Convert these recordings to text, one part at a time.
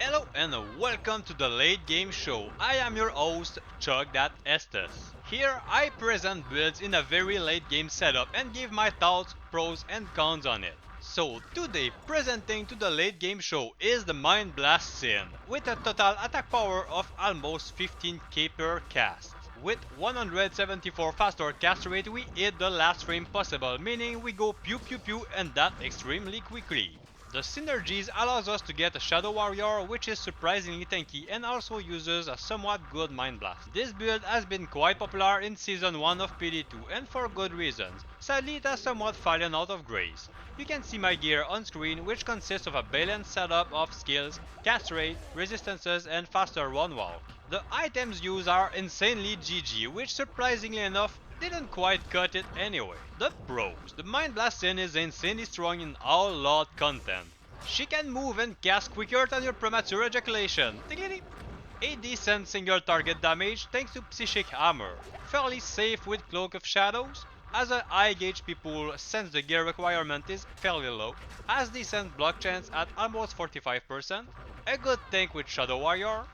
Hello and welcome to the Late Game Show. I am your host, Chuck That Estes. Here I present builds in a very late game setup and give my thoughts, pros and cons on it. So today presenting to the late game show is the Mind Blast Sin with a total attack power of almost 15k per cast. With 174 faster cast rate we hit the last frame possible, meaning we go pew pew pew and that extremely quickly. The synergies allows us to get a Shadow Warrior which is surprisingly tanky and also uses a somewhat good Mind Blast. This build has been quite popular in Season 1 of PD2 and for good reasons. Sadly it has somewhat fallen out of grace. You can see my gear on screen which consists of a balanced setup of skills, cast rate, resistances and faster run walk. The items used are insanely GG, which surprisingly enough didn't quite cut it anyway. The pros. The Mind Blast Sin is insanely strong in all lot content. She can move and cast quicker than your premature ejaculation. A decent single target damage thanks to Psychic Hammer. Fairly safe with Cloak of Shadows. Has a high HP pool since the gear requirement is fairly low. Has decent block chance at almost 45%. A good tank with Shadow Warrior.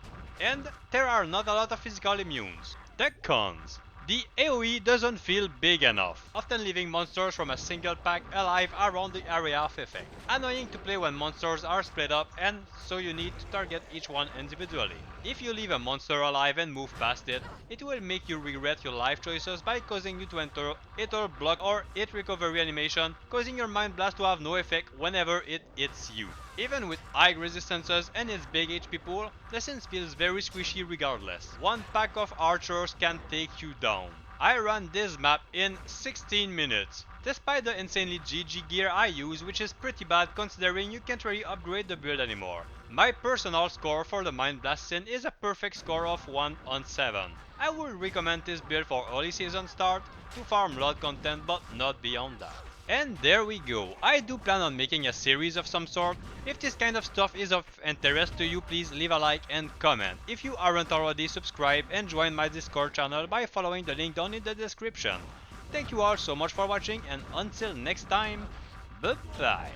And there are not a lot of physical immunes. The cons. The AoE doesn't feel big enough, often leaving monsters from a single pack alive around the area of effect. Annoying to play when monsters are split up and so you need to target each one individually. If you leave a monster alive and move past it, it will make you regret your life choices by causing you to enter hit or block or hit recovery animation, causing your Mind Blast to have no effect whenever it hits you. Even with high resistances and its big HP pool, the Sin feels very squishy regardless. One pack of archers can take you down. I ran this map in 16 minutes. Despite the insanely GG gear I use, which is pretty bad considering you can't really upgrade the build anymore. My personal score for the Mind Blast Sin is a perfect score of 1 on 7. I would recommend this build for early season start to farm lot content but not beyond that. And there we go. I do plan on making a series of some sort. If this kind of stuff is of interest to you, please leave a like and comment. If you aren't already, subscribe and join my Discord channel by following the link down in the description. Thank you all so much for watching and until next time, bye bye.